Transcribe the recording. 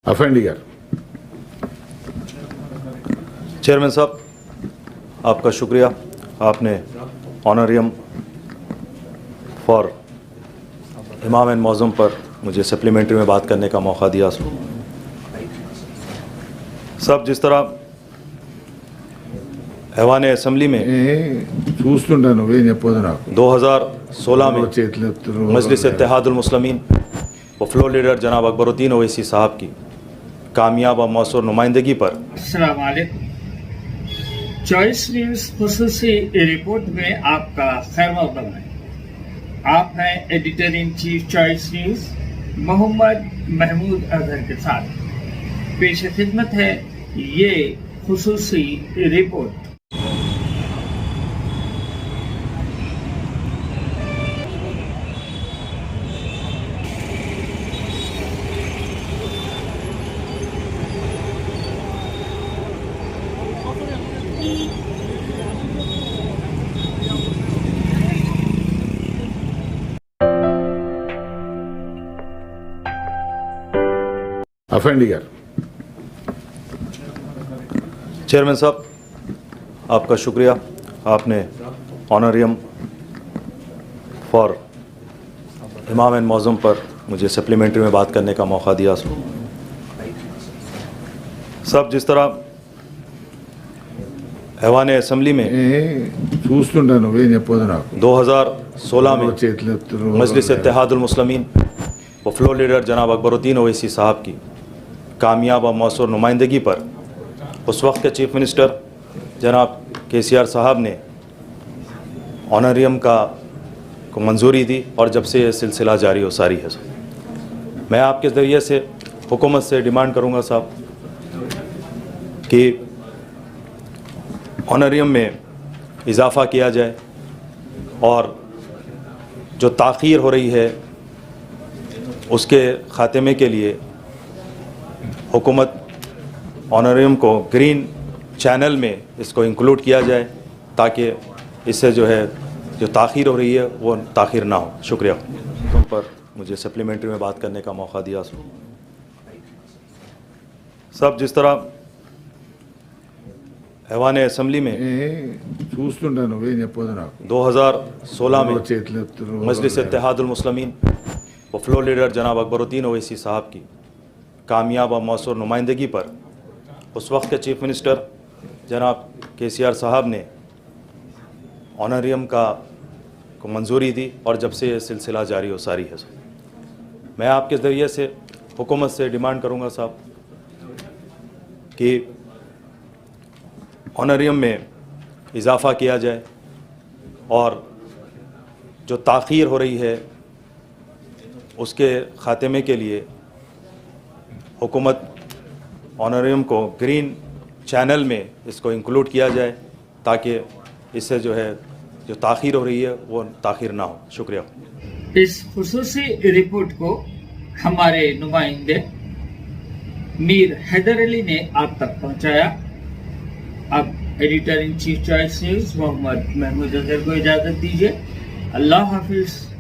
افندی گار چیئرمین صاحب آپ کا شکریہ، آپ نے آنریم فار امام اینڈ معظم پر مجھے سپلیمنٹری میں بات کرنے کا موقع دیا۔ صاحب جس طرح ایوان اسمبلی میں చూస్తుంటా నువ్వేం చెప్పదు నాకు 2016 میں చేతులు ఎత్తురు مجلس اتحاد المسلمین و فلور لیڈر جناب اکبر الدین اویسی صاحب کی کامیاب اور مؤثر نمائندگی پر السلام علیکم۔ چوائس نیوز خصوصی رپورٹ میں آپ کا خیر مقدم ہے۔ آپ ہیں editor in chief Choice News Muhammad Mahmood Azhar کے ساتھ پیش خدمت ہے یہ خصوصی رپورٹ۔ افندی گار چیئرمین صاحب آپ کا شکریہ، آپ نے آنریم فار امام اینڈ معظم پر مجھے سپلیمنٹری میں بات کرنے کا موقع دیا۔ صاحب جس طرح ایوان اسمبلی میں చూస్తుంటా నువ్వేం చెప్పదు నాకు 2016 میں చేతులు ఎత్తురు مجلس اتحاد المسلمین و فلور لیڈر جناب اکبر الدین اویسی صاحب کی کامیاب اور مؤثر نمائندگی پر اس وقت کے چیف منسٹر جناب KCR صاحب نے آنریم کو منظوری دی اور جب سے یہ سلسلہ جاری و ساری ہے۔ میں آپ کے ذریعے سے حکومت سے ڈیمانڈ کروں گا صاحب کہ آنریم میں اضافہ کیا جائے اور جو تاخیر ہو رہی ہے اس کے خاتمے کے لیے حکومت آنریم کو گرین چینل میں اس کو انکلوڈ کیا جائے تاکہ اس سے جو ہے جو تاخیر ہو رہی ہے وہ تاخیر نہ ہو۔ شکریہ تم پر مجھے سپلیمنٹری میں بات کرنے کا موقع دیا۔ صاحب جس طرح ایوان اسمبلی میں చూస్తుంటా నువ్వేం చెప్పదు నాకు 2016 میں చేతులు ఎత్తురు مجلس اتحاد المسلمین و فلور لیڈر جناب اکبر الدین اویسی صاحب کی کامیاب اور مؤثر نمائندگی پر اس وقت کے چیف منسٹر جناب KCR صاحب نے آنریم کو منظوری دی اور جب سے یہ سلسلہ جاری و ساری ہے۔ میں آپ کے ذریعے سے حکومت سے ڈیمانڈ کروں گا صاحب کہ آنریم میں اضافہ کیا جائے اور جو تاخیر ہو رہی ہے اس کے خاتمے کے لیے حکومت آنریم کو گرین چینل میں اس کو انکلوڈ کیا جائے تاکہ اس سے جو ہے جو تاخیر ہو رہی ہے وہ تاخیر نہ ہو۔ شکریہ۔ اس خصوصی رپورٹ کو ہمارے نمائندے میر حیدر علی نے آپ تک پہنچایا۔ اب editor in chief Choice News Muhammad Mahmood Azhar کو اجازت دیجیے۔ اللہ حافظ۔